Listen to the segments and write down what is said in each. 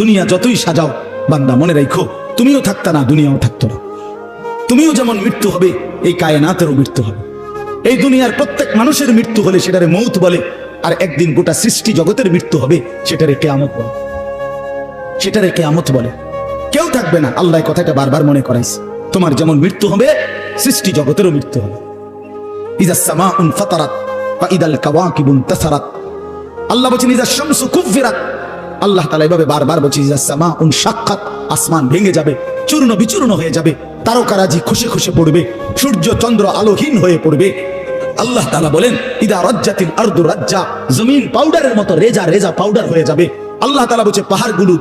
দুনিয়া যতই সাজাও বান্দা মনে রাখো তুমিও থাকতা না, দুনিয়াও থাকতো না। তুমিও যেমন মৃত্যু হবে, এই কায়নাতেরও মৃত্যু হবে। এই দুনিয়ার প্রত্যেক মানুষের মৃত্যু হলে সেটারে মৌত বলে, আর একদিন গোটা সৃষ্টি জগতের মৃত্যু হবে সেটারে কিয়ামত বলে। সেটারে কিয়ামত বলে। কেউ থাকবে না, আল্লাহ কথাটা বারবার মনে করাইছে। তোমার যেমন মৃত্যু হবে, সৃষ্টি জগতেরও মৃত্যু হবে। ইযা সামাউন ফাতারাত ওয়া ইদাল কাওয়াকিবু ইনতাসারাত। আল্লাহ বলেন ইযা শামসু কুফিরাত। আল্লাহ তাআলা এভাবে বারবার বলছে ইযা সামাউন শাক্কাত, আসমান ভেঙে যাবে, চূর্ণ বিচূর্ণ হয়ে যাবে, তারকারাজি খসে খসে পড়বে, সূর্য চন্দ্র আলোহীন হয়ে পড়বে। আল্লাহ তাআলা বলেন ইদা রাজ্জাতিল আরদু রাজ্জা, জমিন পাউডারের মতো রেজা রেজা পাউডার হয়ে যাবে। আল্লাহ তাআলা বলছে পাহাড়গুলো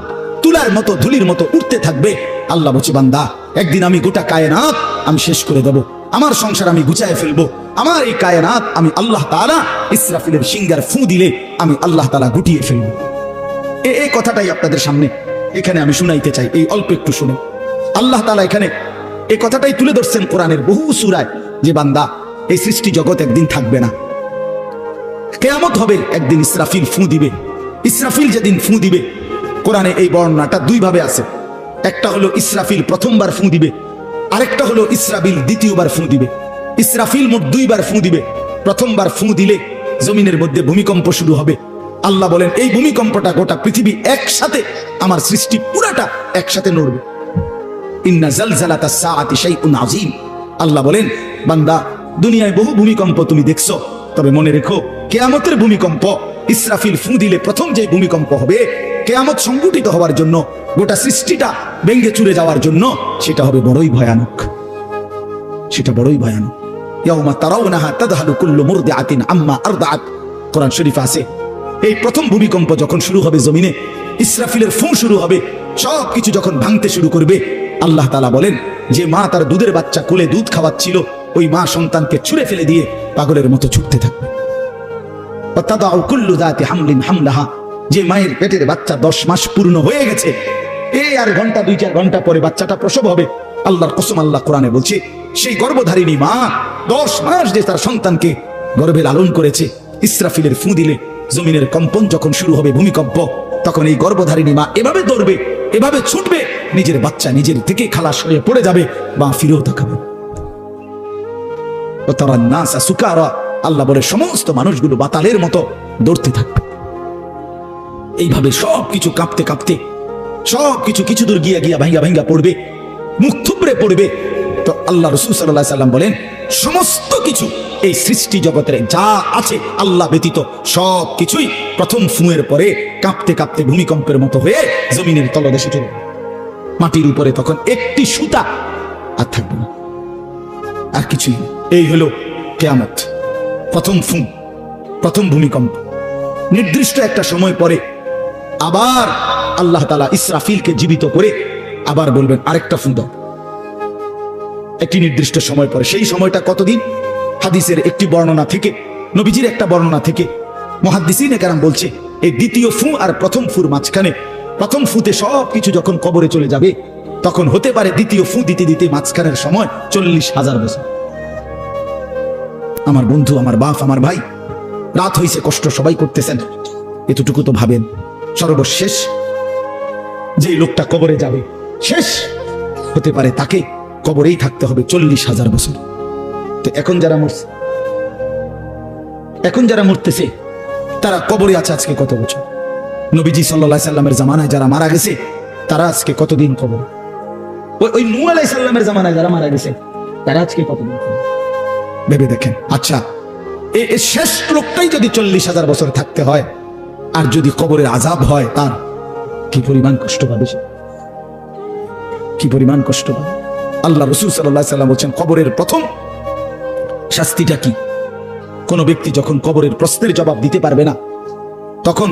তুলার মতো ধুলির মতো উঠতে থাকবে। আল্লাহ বলছে বান্দা একদিন আমি গোটা কায়নাত আমি শেষ করে দেব, আমার সংসার আমি গুছায় ফেলবো। আমার এই কায়নাত আমি আল্লাহ তাআলা ইসরাফিলের সিংহার ফু দিলে আমি আল্লাহ তাআলা গুটিয়ে ফেলবো। এই কথাটাই আপনাদের সামনে এখানে আমি শুনাইতে চাই। এই অল্প একটু শুনে আল্লাহ তাআলা এখানে এই কথাটাই তুলে ধরছেন কোরআনের বহু সূরায়, যে বান্দা এই সৃষ্টি জগৎ একদিন থাকবে না, কিয়ামত হবে, একদিন ইসরাফিল ফু দিবে। ইসরাফিল যেদিন ফু দিবে, কোরআনে এই বর্ণনাটা দুই ভাবে আছে। একটা হলো ইসরাফিল প্রথমবার ফু দিবে, আরেকটা হলো ইসরাফিল দ্বিতীয়বার ফু দিবে। ইসরাফিল মোট দুইবার ফু দিবে। প্রথমবার ফু দিলে জমিনের মধ্যে ভূমিকম্প শুরু হবে। আল্লাহ বলেন এই ভূমিকম্পটা গোটা পৃথিবী একসাথে, আমার সৃষ্টি পুরাটা একসাথে নড়বে। ইন্না জালজালাতাস সাআতি শাইউন আযীম। আল্লাহ বলেন বান্দা দুনিয়ায় বহু ভূমিকম্প তুমি দেখছো, তবে মনে রেখো কিয়ামতের ভূমিকম্প, ইসরাফিল ফু দিলে প্রথম যে ভূমিকম্প হবে, কিয়ামত সংঘটিত হওয়ার জন্য, গোটা সৃষ্টিটা ভেঙে চুরে যাওয়ার জন্য, সেটা হবে বড়ই ভয়ানক। সেটা বড়ই ভয়ানক। ইয়াউমা তারাউনাহা তাযহালু কুল্লু মুরদিআতিন আম্মা আরদাআত। কোরআন শরীফে আছে এই প্রথম ভূমিকম্প যখন শুরু হবে জমিনে, ইসরাফিলের ফু শুরু হবে, সবকিছু যখন ভাঙতে শুরু করবে, আল্লাহ তাআলা বলেন যে মা তার দুধের বাচ্চা কোলে দুধ খাওয়াচ্ছিল, ওই মা সন্তানকে ছুঁড়ে ফেলে দিয়ে পাগলের মতো ছুটতে থাকবে। ওয়াতাদাউ কুল্লু যাতি হামলিন হামলাহা, যে মায়ের পেটের বাচ্চা 10 মাস পূর্ণ হয়ে গেছে, এই আর ঘন্টা 2-4 ঘন্টা পরে বাচ্চাটা প্রসব হবে। আল্লাহর কসম, আল্লাহ কোরআনে বলছে সেই গর্ভধারিণী মা 10 মাস যে তার সন্তানকে গর্ভে লালন করেছে, ইসরাফিলের ফু দিলে জমিনের কম্পন যখন শুরু হবে, ভূমিকম্প, তখন এই গর্ভধারিণী মা এভাবে দৌড়বে, এভাবে ছুটবে, নিজের বাচ্চা নিজের থেকে খালাস হয়ে পড়ে যাবে, বা ফিরেও তাকাবে। আল্লাহ বলে সমস্ত মানুষগুলো বাতালের মতো দৌড়তে থাকবে। এইভাবে সবকিছু কাঁপতে কাঁপতে সবকিছু কিছু দূর গিয়া গিয়া ভাঙ্গা ভাঙ্গা পড়বে, মুখ থুবড়ে পড়বে। তো আল্লাহ রাসূল সাল্লাল্লাহু আলাইহি সাল্লাম বলেন সমস্ত কিছু এই সৃষ্টি জগতের যা আছে আল্লাহ ব্যতীত সবকিছুই প্রথম ফুঁয়ের পরে কাঁপতে কাঁপতে ভূমিকম্পের মতো হয়ে জমিনের তলদেশে চলে যাবে। মাটির উপরে তখন একটি সুতা আর থাকবে না, আর কিছুই না। এই হলো কিয়ামত, প্রথম ফু, প্রথম ভূমিকম্প। নির্দিষ্ট একটা সময় পরে আবার আল্লাহ তাআলা ইসরাফিলকে জীবিত করে আবার বলবেন আরেকটা ফু দাও, একটি নির্দিষ্ট সময় পরে। সেই সময়টা কতদিন? হাদিসের একটি বর্ণনা থেকে, নবীজির একটা বর্ণনা থেকে মুহাদ্দিসিনে কেরাম বলছে এই দ্বিতীয় ফু আর প্রথম ফুর মাঝখানে, প্রথম ফুতে সবকিছু যখন কবরে চলে যাবে, তখন হতে পারে দ্বিতীয় ফু দিতে দিতে মাঝখানের সময় 40,000 বছর। আমার বন্ধু, আমার বাপ, আমার ভাই, রাত হইছে, কষ্ট সবাই করতেছেন, এতটুকু তো ভাবেন সর্বশেষ যে লোকটা কবরে যাবে, শেষ হতে পারে তাকে কবরেই থাকতে হবে 40,000 বছর। তো এখন যারা মরতেছে তারা কবরে আছে আজকে কত বছর? নবীজি সাল্লাল্লাহু আলাইহি সাল্লামের জামানায় যারা মারা গেছে তারা আজকে কতদিন কবর? ওই নূহ আলাইহিস সালামের জামানায় যারা মারা গেছে তারা আজকে কতদিন কবর? ভেবে দেখেন। আচ্ছা, এই শেষ লোকটাই যদি 40,000 বছর থাকতে হয়, আর যদি কবরের আযাব হয়, তার কি পরিমাণ কষ্ট পাবে সে, কি পরিমাণ কষ্ট পাবে? আল্লাহ রাসূল সাল্লাল্লাহু আলাইহি সাল্লাম বলেন কবরের প্রথম শাস্তিটা কি? কোন ব্যক্তি যখন কবরের প্রশ্নের জবাব দিতে পারবে না, তখন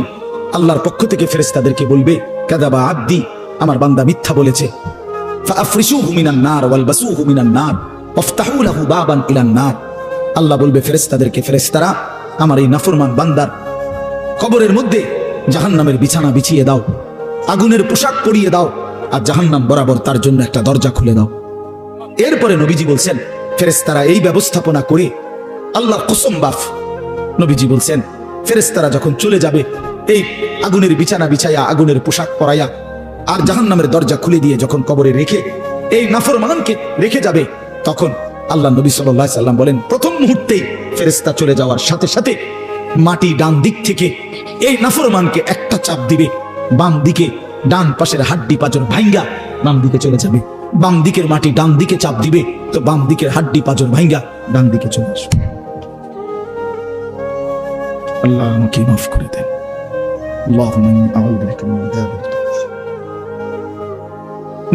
আল্লাহর পক্ষ থেকে ফেরেশতাদেরকে বলবে কাযাবা আবদি, আমার বান্দা মিথ্যা বলেছে। ফাআফরিশুহু মিনান নার ওয়ালবাসুহু মিনান নার ওয়াফতাহু লাহু বাবান ইলান নার। আল্লাহ বলবে ফেরেশতাদেরকে, ফেরেশতারা আমার এই নাফরমান বান্দার কবরের মধ্যে জাহান্নামের বিছানা বিছিয়ে দাও, আগুনের পোশাক পরিয়ে দাও, আর জাহান্নাম বরাবর তার জন্য একটা দরজা খুলে দাও। এরপরে নবীজি বলছেন ফেরেশতারা এই ব্যবস্থাপনা করে, আল্লাহর কসম বাফ, নবীজি বলছেন ফেরেশতারা যখন চলে যাবে, এই আগুনের বিছানা বিছাইয়া, আগুনের পোশাক পরাইয়া আর জাহান্নামের দরজা খুলে দিয়ে যখন কবরে রেখে এই নাফরমানকে রেখে যাবে, তখন আল্লাহ নবী সাল্লাল্লাহু আলাইহি সাল্লাম বলেন, প্রথম মুহূর্তেই ফেরেশতা চলে যাওয়ার সাথে সাথে মাটি ডান দিক থেকে এই নাফরমানকে একটা চাপ দিবে, বাম দিকে ডান পাশের হাড্ডি পাঁজর ভাঙ্গা বাম দিকে চলে যাবে। বাম দিকের মাটি ডান দিকে চাপ দিবে, তো বাম দিকের হাড্ডি পাঁজর ভাঙ্গা ডান দিকে চলে আসবে। আল্লাহ আমাকে মাফ করে দেন।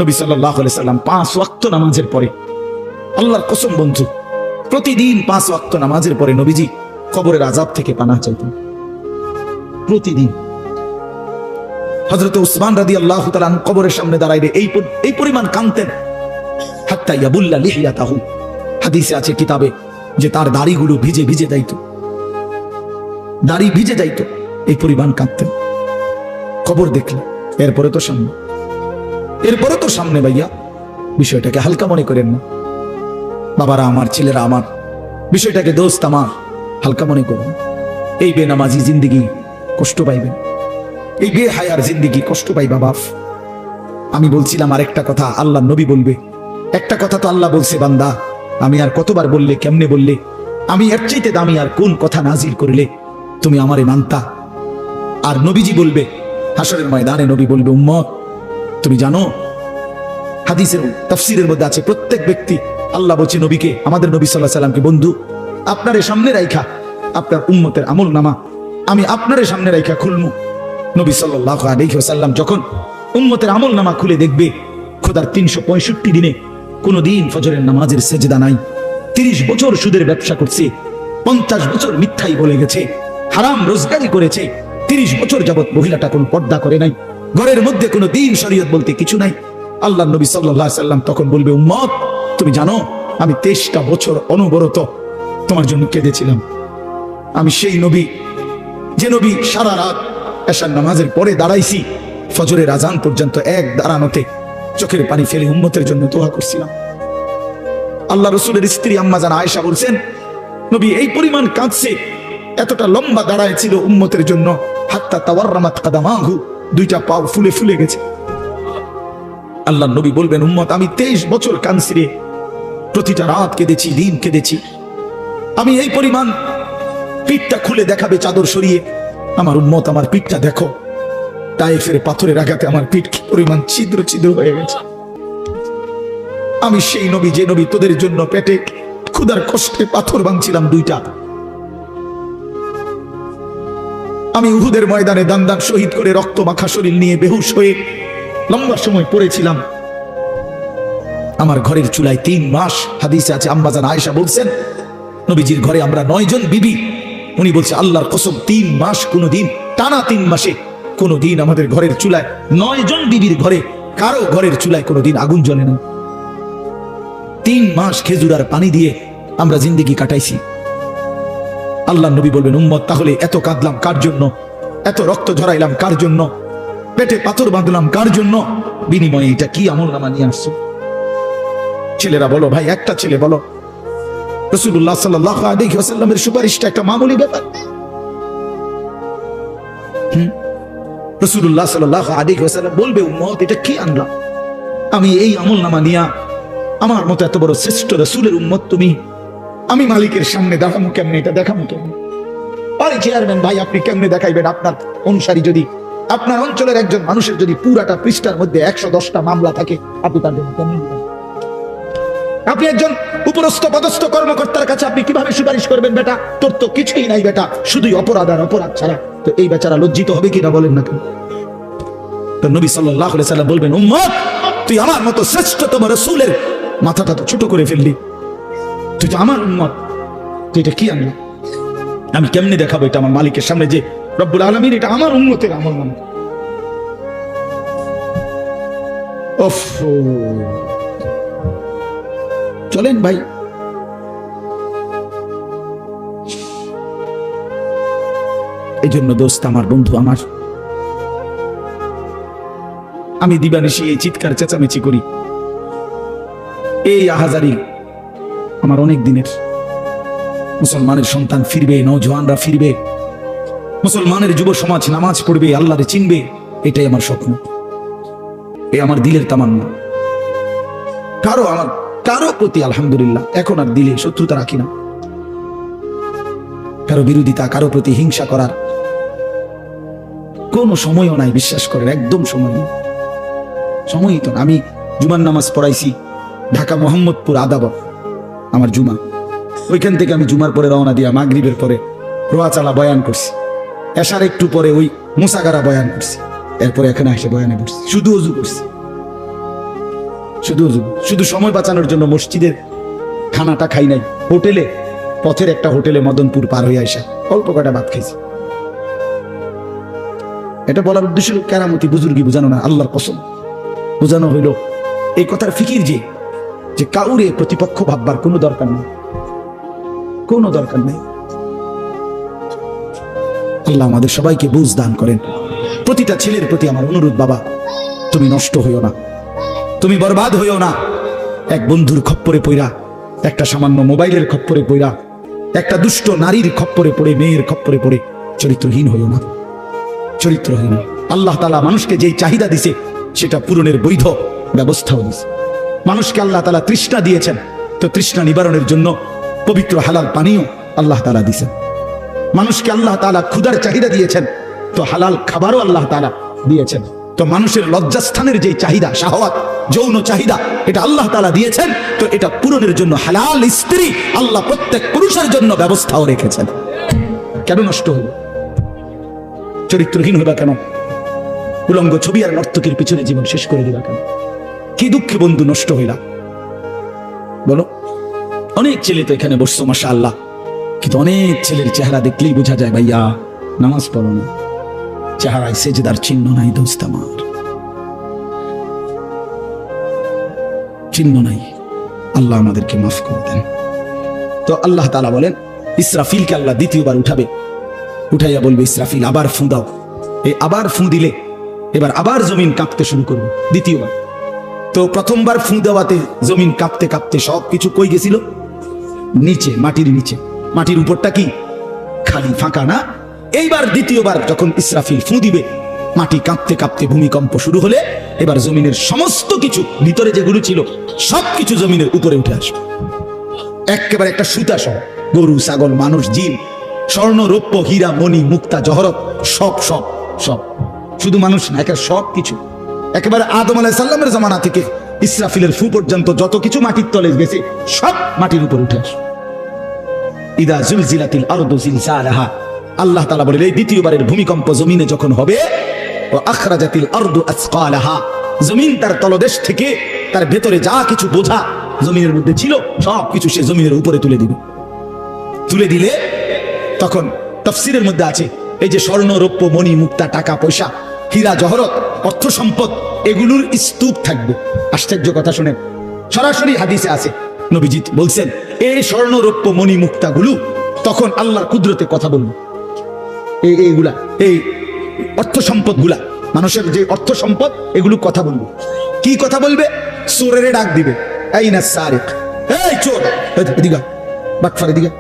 নবী সাল্লাল্লাহু আলাইহি সাল্লাম 5 ওয়াক্ত নামাজের পরে, আল্লাহর কসম বন্ধু, প্রতিদিন 5 ওয়াক্ত নামাজের পরে নবীজি কবরের আযাব থেকে পানাহ চাইতেন প্রতিদিন। হযরত উসমান রাদিয়াল্লাহু তাআলা কবরের সামনে দাঁড়াইলে এই পরিমাণ কাঁদতেন, হাত্তা ইয়াবুল্লা লিহিয়াতাহু, হাদিসে আছে কিতাবে যে তার দাড়িগুলো ভিজে ভিজে যাইত, দাড়ি ভিজে যাইত, এই পরিমাণ কাঁদতেন কবর দেখলে। এরপরে তো সামনে ভাইয়া, বিষয়টাকে হালকা মনে করেন না বাবারা আমার, ছেলেরা আমার, বিষয়টাকে দোস্ত আমার হালকা মনে করুন। এই বেনামাজি জিন্দিগি কষ্ট পাইবেন, এই বেহায়ার জিন্দিগি কষ্ট পাইবা বাপ। আমি বলছিলাম আরেকটা কথা আল্লাহ নবী বলবে, একটা কথা তো আল্লাহ বলছে, বান্দা আমি আর কতবার বললে, কেমনে বললে, আমি এর চাইতে দামি আর কোন কথা নাজিল করলে তুমি আমারে মানতা। আর নবীজি বলবে হাসরের ময়দানে, নবী বলবে, উম্মত তুমি জানো, হাদিসের তাফসীরের মধ্যে আছে প্রত্যেক ব্যক্তি, আল্লাহ বলছে নবীকে, আমাদের নবী সাল্লাল্লাহু আলাইহি সাল্লামকে, বন্ধু আপনারে সামনে রাইখা আপনার উম্মতের আমল নামা আমি আপনারে সামনে রাইখা খুলমু। নবী সাল্লাল্লাহু আলাইহি ওয়াসাল্লাম যখন উম্মতের আমল নামা খুলে দেখবে, খোদার 365 দিনে কোনদিন ফজরের নামাজের সেজদা নাই, 30 বছর সুদের ব্যবসা করছে, 50 বছর মিথ্যাই বলে গেছে, হারাম রোজগারি করেছে, 30 বছর যাবত মহিলাটা কোনো পর্দা করে নাই, ঘরের মধ্যে কোনো দিন শরীয়ত বলতে কিছু নাই। আল্লাহ নবী সাল্লাল্লাহু আলাইহি সাল্লাম তখন বলবে, উম্মত তুমি জানো আমি 23টা বছর অনবরত তোমার জন্য কেঁদেছিলাম। আমি সেই নবী, যে নবী সারা রাত এশার নামাজের পরে দাঁড়াইছি, ফজরের আজান পর্যন্ত এক দাঁড়ানোতে চোখের পানি ফেলে উম্মতের জন্য দোয়া করছিলাম। আল্লাহ রাসূলের স্ত্রী আম্মা জান আয়েশা বলছেন, নবী এই পরিমাণ কাঁদছে, এতটা লম্বা দাঁড়ায় ছিল উম্মতের জন্য, হাত্তা তাওয়াররামাত কাদামাহু, 2টা পা ফুলে ফুলে গেছে। আল্লাহ নবী বলবেন, উম্মত আমি 23 বছর কাঁদছি রে, প্রতিটা রাত কেঁদেছি, দিন কেঁদেছি। আমি এই পরিমাণ, পিঠটা খুলে দেখাবে চাদর সরিয়ে, আমার উম্মত আমার পিঠটা দেখো, তায়েফের পাথরের আঘাতে আমার পিঠ কি পরিমাণ ছিদ্র ছিদ্র হয়ে গেছে। আমি সেই নবী, যে নবী তোদের জন্য পেটে ক্ষুধার কষ্টে পাথর ভাঙছিলাম 2টা। আমি উহুদের ময়দানে দান দান শহীদ করে রক্ত মাখা শরীর নিয়ে বেহুশ হয়ে লম্বা সময় পড়েছিলাম। আমার ঘরের চুলায় 3 মাস, হাদিসে আছে আম্মা জান আয়েশা বলছেন, নবীজির ঘরে আমরা 9 জন বিবি, উনি বলছে আল্লাহর কসম 3 মাস কোনদিন, টানা 3 মাসে কোনদিন আমাদের ঘরের চুলায়, 9 জন বিবির ঘরে কারো ঘরের চুলায় কোনদিন আগুন জ্বলে না। 3 মাস খেজুর আর পানি দিয়ে আমরা জিন্দেগি কাটাইছি। আল্লাহ নবী বলবেন, উম্মত তাহলে এত কাঁদলাম কার জন্য, এত রক্ত ঝরাইলাম কার জন্য, পেটে পাথর বাঁধলাম কার জন্য, বিনিময়ে এটা কি আমল নামা নিয়ে আসছো? ছেলেরা বলো ভাই, একটা ছেলে বলো, রাসূলুল্লাহ সাল্লাল্লাহু আলাইহি ওয়াসাল্লামের সুপারিশটা একটা মামুলি ব্যাপার? রাসূলুল্লাহ সাল্লাল্লাহু আলাইহি ওয়াসাল্লাম বলবে, উম্মত এটা কি আনলাম আমি, এই আমল নামা নিয়া আমার মতো এত বড় শ্রেষ্ঠ রাসূলের উম্মত তুমি, আমি মালিকের সামনে দেখামু কেমনে, এটা দেখামু কেমনে? আরে চেয়ারম্যান ভাই, আপনি কেমনে দেখাইবেন? আপনার অনুসারী যদি, আপনার অঞ্চলের একজন মানুষের যদি পুরাটা পৃষ্ঠার মধ্যে 110টা মামলা থাকে, আপনি তার জন্য কেমনে দিবেন? আপনি একজন উপরস্থ পদস্থ কর্মকর্তার কাছে আপনি কিভাবে সুপারিশ করবেন? বেটা তোর তো কিছুই নাই বেটা, শুধুই অপরাধ আর অপরাধ ছাড়া। তো এই বেচারা লজ্জিত হবে কিনা বলেন না কেন? তো নবী সাল্লাল্লাহু আলাইহি সাল্লাম বলবেন, উম্মত তুই আমার মতো শ্রেষ্ঠতম রাসূলের মাথাটা তো ছোট করে ফেললি, তুই তো আমার উম্মত, তুই এটা কি আনলি? আমি কেমনে দেখাবো এটা আমার মালিকের সামনে যে রব্বুল আলামিন এটা আমার উম্মতের আমল নামা? ওফ, চলেন ভাই, এই জন্য দোস্ত আমার, বন্ধু আমার, আমি দিবানিশি এই চিৎকার চেঁচামেচি করি, এই আহাজারি আমার অনেক দিনের। মুসলমানের সন্তান ফিরবে, নওজওয়ানরা ফিরবে, মুসলমানের যুব সমাজ নামাজ পড়বে, আল্লাহরে চিনবে, এটাই আমার স্বপ্ন। এই আমার দিলের তামান্না। কারো প্রতি আলহামদুলিল্লাহ এখন আর দিলে শত্রুতা রাখি না, কারো বিরোধিতা, কারো প্রতি হিংসা করার কোনো সময়ও নাই। বিশ্বাস করেন, একদম সময়ই তো না। আমি জুমার নামাজ পড়াইছি ঢাকা মোহাম্মদপুর আদাবর, আমার জুমা। ওইখান থেকে আমি জুমার পরে রওনা দিয়া মাগরিবের পরে রোয়াচালা বয়ান করছি, এশার একটু পরে ওই মুসাগারা বয়ান করছি, এরপরে এখানে এসে বয়ানে করছি। শুধু অজু করছি, শুধু সময় বাঁচানোর জন্য মসজিদের খানাটা খাই নাই, হোটেলে, পথের একটা হোটেলে মদনপুর পার হয়ে আসা অল্প কটা ভাত খাইছি। এটা বলার উদ্দেশ্য কেরামতি বুজুর্গি বোঝানো না, আল্লাহর কসম বোঝানো হইল এই কথার ফিকির যে কাউরে প্রতিপক্ষ ভাববার কোনো দরকার নেই। আল্লাহ আমাদের সবাইকে বুঝ দান করেন। প্রতিটা ছেলের প্রতি আমার অনুরোধ, বাবা তুমি নষ্ট হইও না, তুমি বরবাদ হইও না। এক বন্ধুর খপ্পরে পইরা, একটা সামান্য মোবাইলের খপ্পরে পইরা, একটা দুষ্ট নারীর খপ্পরে পড়ে, মেয়ের খপ্পরে পড়ে চরিত্রহীন হইও না, চরিত্রহীন। আল্লাহ তাআলা মানুষকে যেই চাহিদা দিছে সেটা পূরণের বৈধ ব্যবস্থাও দিছে। মানুষকে আল্লাহ তাআলা তৃষ্ণা দিয়েছেন, তো তৃষ্ণা নিবারণের জন্য পবিত্র হালাল পানীয় আল্লাহ তাআলা দিয়েছেন। মানুষকে আল্লাহ তাআলা ক্ষুধার চাহিদা দিয়েছেন, তো হালাল খাবারও আল্লাহ তাআলা দিয়েছেন। তো মানুষের লজ্জাস্থানের যে চাহিদা, শাহওয়াত, যৌন চাহিদা, এটা আল্লাহ তাআলা দিয়েছেন, তো এটা পূরণের জন্য হালাল স্ত্রী আল্লাহ প্রত্যেক পুরুষের জন্য ব্যবস্থাও রেখেছেন। কেন নষ্ট হলো? চরিত্রহীন হইবা কেন? উলঙ্গ ছবি আর নর্তকীর পিছনে জীবন শেষ করে দিবা কেন? কি দুঃখে বন্ধু নষ্ট হইলা বলো? অনেক ছেলে তো এখানে বসছো মাশাআল্লাহ, কিন্তু অনেক ছেলের চেহারা দেখলেই বোঝা যায় ভাইয়া নামাজ পড়ো না, চেহারায় সেজদার চিহ্ন নাই। দোস্ত আমার, চিহ্ন নাই। আল্লাহ আমাদেরকে মাফ করে দেন। তো আল্লাহ তাআলা বলেন ইসরাফিলকে আল্লাহ দ্বিতীয়বার উঠাবে, উঠাইয়া বলবে ইসরাফিল আবার ফু দাও। এই আবার ফু দিলে এবার আবার জমিন কাঁপতে শুরু করবে দ্বিতীয়বার। তো প্রথমবার ফু দেওয়াতে জমিন কাঁপতে কাঁপতে সবকিছু কই গেছিল? নিচে, মাটির নিচে। মাটির উপরটা কি খালি, ফাঁকা না? এইবার দ্বিতীয়বার যখন ইসরাফিল ফু দিবে, মাটি কাঁপতে কাঁপতে ভূমিকম্প শুরু হলে এবার জমিনের সমস্ত কিছু ভিতরে যেগুলো ছিল সবকিছু জমিনের উপরে উঠে আসবে একেবারে একটা সুতা সহ। গরু, ছাগল, মানুষ, জিন, স্বর্ণ, রৌপ্য, হীরা, মণি, মুক্তা, জহরত, সব সব সব। শুধু মানুষ না, একেবারে সব কিছু। একেবারে আদম আলাইহিস সালামের জামানা থেকে ইসরাফিলের ফু পর্যন্ত যত কিছু মাটির তলে গেছে সব মাটির উপর উঠে আসবে। ইদা জুলজিলাতিল আরদু জিলজালাহা, আল্লাহ তাআলা বলেন এই দ্বিতীয়বারের ভূমিকম্প জমিনে যখন হবে, ও আখরাজাতিল আরদু আসকালাহা, জমিন তার তলদেশ থেকে তার ভেতরে যা কিছু বোঝা জমিনের মধ্যে ছিল সব কিছু সে জমিনের উপরে তুলে দিবে। তুলে দিলে তখন তাফসীরের মধ্যে আছে এই যে স্বর্ণ, রৌপ্য, মণি, মুক্তা, টাকা পয়সা, হীরা, জহরত, অর্থ সম্পদ, এগুলোর স্তূপ থাকবে। আশ্চর্য কথা শুনেন, সরাসরি হাদিসে আছে, নবীজি বলছেন এই স্বর্ণ, রৌপ্য, মণি, মুক্তা গুলো তখন আল্লাহর কুদরতে কথা বলবে। এইগুলা, এই অর্থ সম্পদ গুলা, মানুষের যে অর্থ সম্পদ, এগুলো কথা বলবে। কি কথা বলবে? চোরের ডাক দিবে, আইনা সারিক, এই চোর, এদিকে বাটফার, এদিকে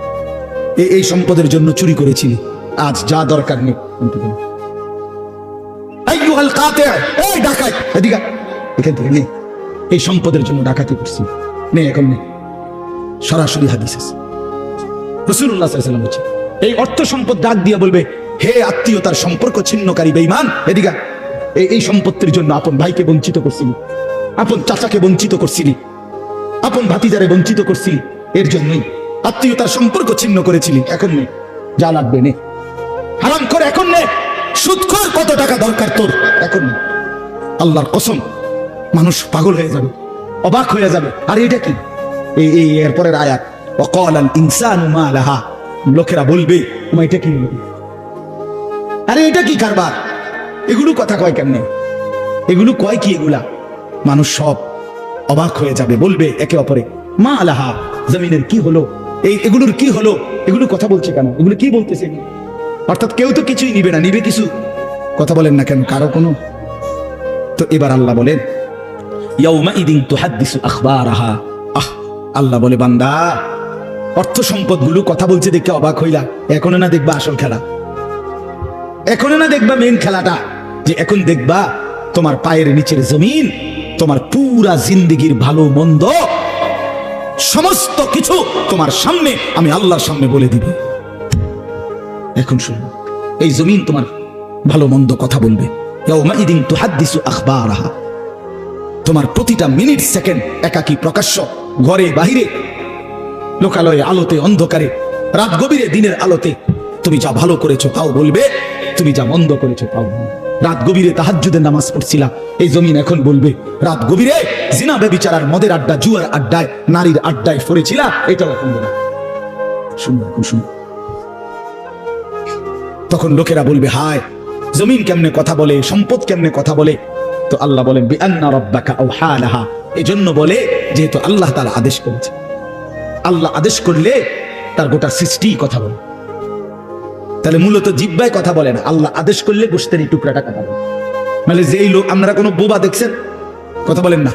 এই সম্পদের জন্য চুরি করেছিলি, আজ যা দরকার নেই। আইয়ুহাল কাতি', এই ডাকাত, এদিকে, এখান থেকে নে, এই সম্পদের জন্য ডাকাতি করছি, নে এখন নে। সরাসরি হাদিস আছে, রাসূলুল্লাহ সাল্লাল্লাহু আলাইহি ওয়াসাল্লাম বলেছেন এই অর্থ সম্পদ ডাক দিয়ে বলবে, হে আত্মীয়তার সম্পর্ক ছিন্নকারী বেঈমান, এদিকে এই সম্পত্তির জন্য আপন ভাইকে বঞ্চিত করছিলি, আপন চাচাকে বঞ্চিত করছিলি, আপন ভাতিজারে বঞ্চিত করছিলি, এর জন্যই আত্মীয়তার সম্পর্ক ছিন্ন করেছিলি, এখন নে, যা লাগবে নে, হারাম করে এখন নে, সুদখোর কত টাকা দরকার তোর, এখন নে। আল্লাহর কসম, মানুষ পাগল হয়ে যাবে, অবাক হয়ে যাবে। আর এটা কি? এই এরপরের আয়াত, ওয়াকালাল ইনসানু মা লাহা, লোকেরা বলবে এটা কি? আরে এটা কি কারবার? এগুলো কথা কয় কেমনে? এগুলো কয় কি? এগুলা মানুষ সব অবাক হয়ে যাবে, বলবে একে অপরে মা লাহা, জমিনের কি হলো, এগুলোর কি হলো, এগুলো কথা বলছে কেন, এগুলো কি বলতেছে? অর্থাৎ কেউ তো কিছুই নিবে না, নিবে কিছু, কথা বলেন না কেন কারো কোনো। তো এবার আল্লাহ বলেন ইয়াউমাইদিন তুহাদ্দিসু আখবারাহা, আল্লাহ বলে বান্দা অর্থ সম্পদ গুলো কথা বলছে দেখে অবাক হইলা, এখনো না দেখবা আসল খেলা, এখনো না দেখবা মেন খেলাটা, যে এখন দেখবা তোমার পায়ের নিচের জমিন পুরা জিন্দেগির ভালো মন্দ সমস্ত কিছু তোমার সামনে আমি আল্লাহর সামনে বলে দিব। এখন শুনো, এই জমিন তোমার ভালো মন্দ কথা বলবে। ইয়াউমাইদিন তুহাদ্দিসু আখবারাহা। তোমার প্রতিটা মিনিট সেকেন্ড একাকী প্রকাশ্য, ঘরে বাহিরে, লোকালয়ে, আলোতে, অন্ধকারে, রাত গভীরে, দিনের আলোতে তুমি যা ভালো করেছো তাও বলবে, তুমি যা মন্দ করেছো তাও বলবে। রাত গভীরে তাহাজ্জুদের নামাজ পড়ছিলা, এই জমিন এখন বলবে রাত গভীরে জিনা ব্যভিচার, মদের আড্ডা, জুয়ার আড্ডায়, নারীর আড্ডায় পড়েছিলা, এটাও এখন বলবে। শুনুন, এখন শুনুন। তখন লোকেরা বলবে হায় জমিন কেমনে কথা বলে, সম্পদ কেমনে কথা বলে। তো আল্লাহ বলেন বিআন্না রাব্বাকা আওহা লাহা। এজন্য বলে যেহেতু আল্লাহ তাআলা আদেশ করেছে। আল্লাহ আদেশ করলে তার গোটা সৃষ্টি কথা বলে। তাহলে মূলত জিহ্বায় কথা বলে না, আল্লাহ আদেশ করলে গোশতের এই টুকরাটা কথা বলে। মানে যেই লোক, আপনারা কোনো বোবা দেখছেন? কথা বলেন না।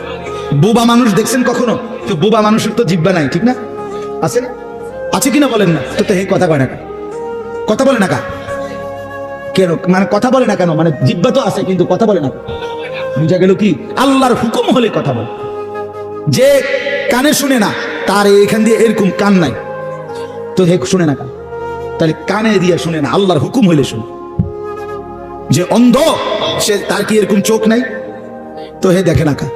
বোবা মানুষ দেখছেন কখনো? তো বোবা মানুষের তো জিহ্বা নাই, ঠিক না? আছে না? আছে কিনা বলেন না? তো হে কথা কয় না, কথা বলে না কা কেন? মানে কথা বলে না কেন? মানে জিহ্বা তো আছে কিন্তু কথা বলে না। বুঝা গেল কি? আল্লাহর হুকুম হলে কথা বলে। যে কানে শুনে না, তার এখান দিয়ে এরকম কান নাই, তো হে শুনে না কেন? তাহলে কানে দিয়ে শুনে না, আল্লাহর হুকুম হইলে শুনে। যে অন্ধ, সে তার কি এরকম চোখ নাই? তো হে দেখে না কেন?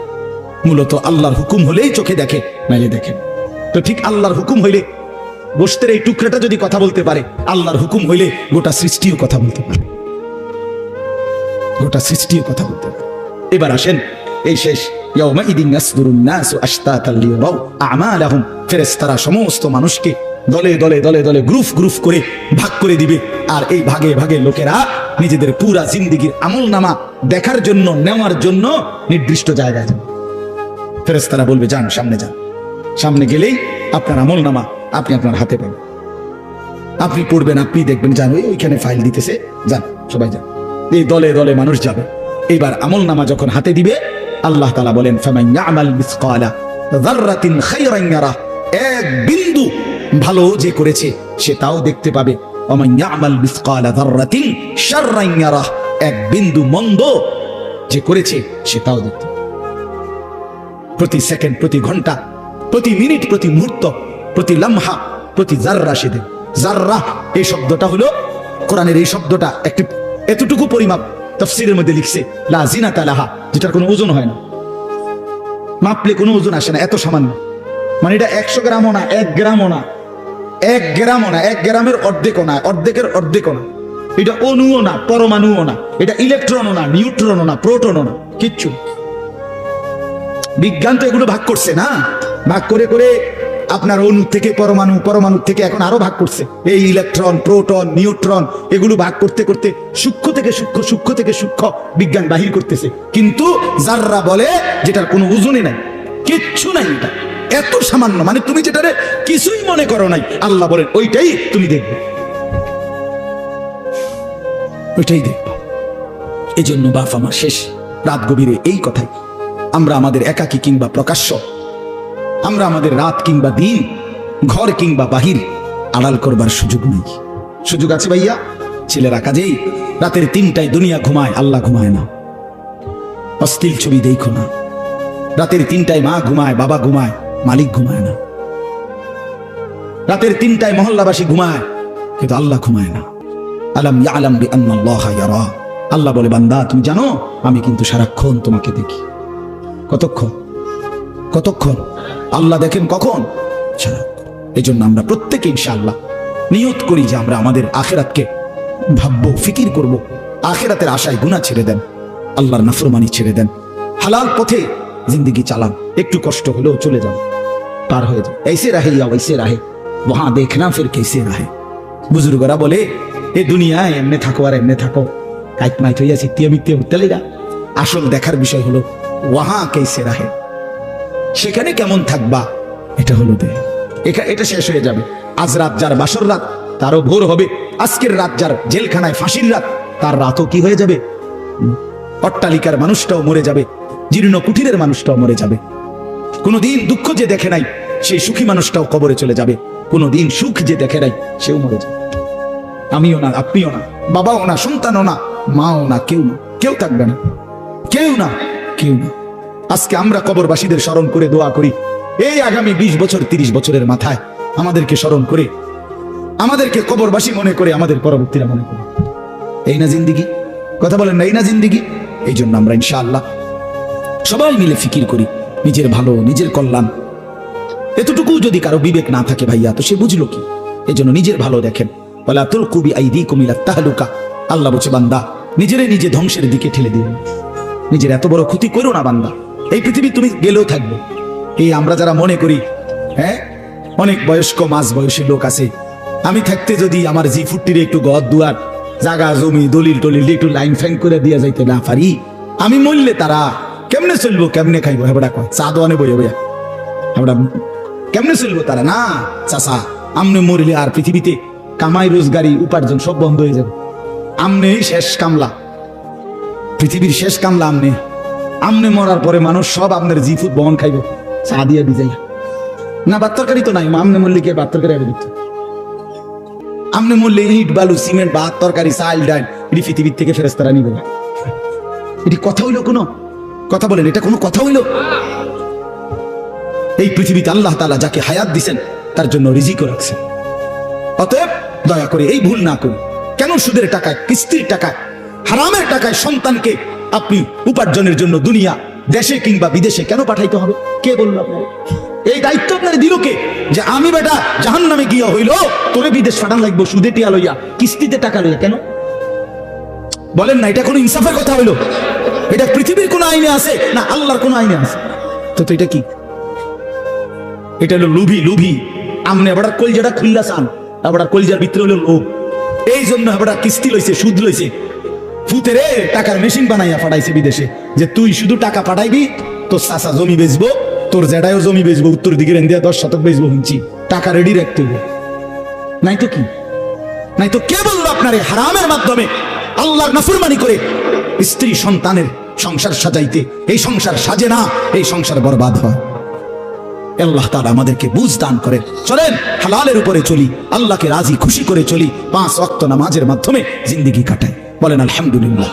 মূলত আল্লাহর হুকুম হলেই চোখে দেখে, নাইলে দেখে। তো ঠিক আল্লাহর হুকুম হইলে গোশতের এই টুকরাটা যদি কথা বলতে পারে, আল্লাহর হুকুম হইলে গোটা সৃষ্টিও কথা বলতে পারে, গোটা সৃষ্টিও কথা বলতে পারে। এবার আসেন, এই শেষ ইয়াউমাইদিন ইয়াসদুরুন নাসু আশতাতাল লিয়ারাউ আমালাহুম। ফেরেশতারা সমস্ত মানুষকে দলে দলে দলে দলে গ্রুপ গ্রুপ করে ভাগ করে দিবে। আর এই ভাগে ভাগে লোকেরা নিজেদের পুরা জিন্দেগির আমলনামা দেখার জন্য, নেওয়ার জন্য নির্দিষ্ট জায়গায় যাবে। ফেরেশতারা বলবে যান, সামনে যান। সামনে গেলেই আপনার আমলনামা আপনি আপনার হাতে পাবেন, আপনি পড়বেন, আপনি দেখবেন, যান ওইখানে ফাইল দিতেছে, যান সবাই যান। এই দলে দলে মানুষ যাবে। এইবার আমলনামা যখন হাতে দিবে, আল্লাহ তাআলা বলেন ফামান ইয়ামাল মিসকালা যাররাতিন খায়রান ইয়ারা। এক বিন্দু ভালো যে করেছে সে তাও দেখতে পাবে। ওমান ইয়ামাল মিসকালা যাররাতিন শাররান ইয়ারা। এক বিন্দু মন্দ যে করেছে সে তাও দেখতে পাবে। প্রতি সেকেন্ড, প্রতি ঘন্টা, প্রতি মিনিট, প্রতি মুহূর্ত, প্রতি লামহা, প্রতি জাররা সে দেখে। জাররা এই শব্দটা হলো কোরআনের, এই শব্দটা একটি এতটুকু পরিমাপ তাফসীরের মধ্যে লিখছে লা জিনাতা লাহা, যেটার কোনো ওজন হয় না, মাপলে কোনো ওজন আসে না, এত সামান্য। মানে এটা 100 গ্রামও না, 1 গ্রামও না, 1 গ্রামও না, 1 গ্রামের অর্ধেকও না, অর্ধেকের অর্ধেকও না। এটা অণুও না, পরমাণুও না, এটা ইলেকট্রনও না, নিউট্রনও না, প্রোটনও না, কিচ্ছু। বিজ্ঞান তো এগুলো ভাগ করছে না, ভাগ করে করে আপনার অণু থেকে পরমাণু, পরমাণু থেকে এখন আরো ভাগ করছে। এই ইলেকট্রন, প্রোটন, নিউট্রন, এগুলো ভাগ করতে করতে সূক্ষ্ম থেকে সূক্ষ্ম, সূক্ষ্ম থেকে সূক্ষ্ম বিজ্ঞান বাহির করতেছে। কিন্তু জাররা বলে যেটার কোনো ওজনই নাই, কিচ্ছু নাই, এটা এত সামান্য। মানে তুমি যেটারে কিছুই মনে করো নাই, আল্লাহ বলেন ওইটাই তুমি দেখবে, ওইটাই দেখবে। এই জন্য বাপ আমার শেষ রাত গভীরে এই কথাই, আমরা আমাদের একাকী কিংবা প্রকাশ্য, আমরা আমাদের রাত কিংবা দিন, ঘর কিংবা বাহির আড়াল করবার সুযোগ নেই। সুযোগ আছে ভাইয়া? ছেলেরা কাজেই রাতের 3টায় দুনিয়া ঘুমায়, আল্লাহ ঘুমায় না। অশ্লীল ছবি দেখো না। রাতের 3টায় মা ঘুমায়, বাবা ঘুমায়, মালিক ঘুমায় না। রাতের 3টায় মহল্লাবাসী ঘুমায়, কিন্তু আল্লাহ ঘুমায় না। আলাম ইয়ালাম বিআন্নাল্লাহা ইয়ারা। আল্লাহ বলে বান্দা তুমি জানো আমি কিন্তু সারাক্ষণ তোমাকে দেখি। কতক্ষণ? কতক্ষণ? আল্লাহ দেখেন কখন? এই জন্য আমরা প্রত্যেকে ইনশাআল্লাহ নিয়ত করি যে আমরা আমাদের আখিরাতকে ভাববো, ফিকির করব। আখিরাতের আশায় গুনাহ ছেড়ে দেন, আল্লাহর নাফরমানি ছেড়ে দেন, হালাল পথে জিন্দেগি চালান। একটু কষ্ট হলেও চলে যান, পার হয়ে যান। ऐसे रहे या वैसे रहे वहां देखना फिर कैसे रहे। বুজুর্গরা বলে এই দুনিয়ায় এমনি থাকো আর এমনি থাকো, কাইট মাইট হইয়া চিত্তিয়া মিত্তিয়া উঠতে লেগা। আসল দেখার বিষয় হলো ওয়াহা কেসে রাহে, সেখানে কেমন থাকবা, এটা হলো এটা শেষ হয়ে যাবে। আজ রাত যার বাসর রাত, তারও ভোর হবে। আজকের রাত যার জেলখানায় ফাঁসির রাত, তার রাতও কি হয়ে যাবে? অট্টালিকার মানুষটাও মরে যাবে, জীর্ণ কুঠিরের মানুষটাও মরে যাবে। কোনোদিন দুঃখ যে দেখে নাই সেই সুখী মানুষটাও কবরে চলে যাবে। কোনোদিন সুখ যে দেখে নাই সেও মরে যাবে। আমিও না, আপনিও না, বাবাও না, সন্তানও না, মাও না, কেউ না, কেউ থাকবে না, কেউ না, কেউ না। আজকে আমরা কবরবাসীদের স্মরণ করে দোয়া করি, এই আগামী 20 বছর 30 বছরের মাথায় আমাদেরকে স্মরণ করে, আমাদেরকে কবরবাসী মনে করে, আমাদের পরবর্তীরা মনে করে। এই না জিন্দিগি? কথা বলেন না, এই না জিন্দিগি? এই জন্য আমরা ইনশাআল্লাহ সবাই মিলে ফিকির করি নিজের ভালো, নিজের কল্যাণ। এতটুকু যদি কারো বিবেক না থাকে ভাইয়া, তো সে বুঝলো কি? এই জন্য নিজের ভালো দেখেন। ওয়ালা তুলকু বিআইদিকুম ইলা তাহলুকা, আল্লাহ বলছে বান্দা নিজেরে নিজে ধ্বংসের দিকে ঠেলে দিও না, নিজের এত বড় ক্ষতি করো না বান্দা। এই পৃথিবী তুমি গেলেও থাকবে। এই আমরা যারা মনে করি, হ্যাঁ অনেক বয়স্ক মাঝ বয়সী লোক আছে, আমি থাকতে যদি আমার জি ফুটটির একটু ঘর দুয়ার জাগা জমি দলিল টলিল একটু লাইন ফাইন করে দিয়া যাইতে না পারি, আমি মরলে তারা কেমনে চলবো, কেমনে খাইবো? হেবড়া কয় চা দোয়ানে বইয়া বইয়া হেবড়া কেমনে চলবো তারা? না চাচা, আমনে মরলে আর পৃথিবীতে কামাই রোজগারি উপার্জন সব বন্ধ হয়ে যাবে। আমনে শেষ কামলা, পৃথিবীর শেষ কামলা আমনে। আমনে মরার পরে মানুষ সব আপনার জি ফুট বহন খাইব, চা দিয়া বিজাই না। ভাত তরকারি তো নাই, আমনে মরলে কে ভাত তরকারি আগে দিত? আমনে মরলে ইট বালু সিমেন্ট ভাত তরকারি চাল ডাল এটি পৃথিবীর থেকে ফেরেশতারা নিবে না। এটি কথা হইল? কোনো কথা বলেন, এটা কোনো কথা হইল? এই পৃথিবীতে আল্লাহ তাআলা যাকে হায়াত দিছেন তার জন্য রিজিকও রাখছেন। অতএব দয়া করে এই ভুল না করুন। কেন সুদের টাকায়, কিস্তির টাকায়, হারামের টাকায় সন্তানকে আপনি উপার্জনের জন্য দুনিয়া দেশে কিংবা বিদেশে কেন পাঠাইতে হবে? কে বলল আপনার? এই দায়িত্ব আপনার দিল কে? যে আমি বেটা জাহান্নামে গিয়া হইল তোরে বিদেশ পাঠান লাগবো সুদে টিয়া লইয়া, কিস্তিতে টাকা লইয়া? কেন বলেন না? এটা কোনো ইনসাফের কথা হইলো? এটা পৃথিবীর কোন আইনে আছে না আল্লাহর কোন আইনে আছে? তো এটা কি? এটা হলো লুভি। লুভি আমনে আবার কলজাটা খুললা চান, আবার কলজার ভিতরে হলো লোভ। এই জন্য আবার কিস্তি লইছে, সুদ লইছে, ফুতেরে টাকার মেশিন বানাইয়া পাঠাইছে বিদেশে, যে তুই শুধু টাকা পাঠাইবি, তোর চাচা জমি বেচবো, তোর জেডায়ও জমি বেচবো, উত্তর দিকে রেন্দিয়া 10 শতক বেচবো, শুনছি টাকা রেডি রাখতে হবে। নাই তো কি? নাই তো কে বললো আপনারে হারামের মাধ্যমে আল্লাহর নাফরমানি করে স্ত্রী সন্তানের সংসার সাজাইতে? এই সংসার সাজে না, এই সংসার বরবাদ হয়। আল্লাহ তাআলা আমাদেরকে বুঝ দান করেন। চলেন হালালের উপরে চলি, আল্লাহকে রাজি খুশি করে চলি, 5 ওয়াক্ত নামাজের মাধ্যমে জিন্দেগি কাটাই। বলেন আলহামদুলিল্লাহ।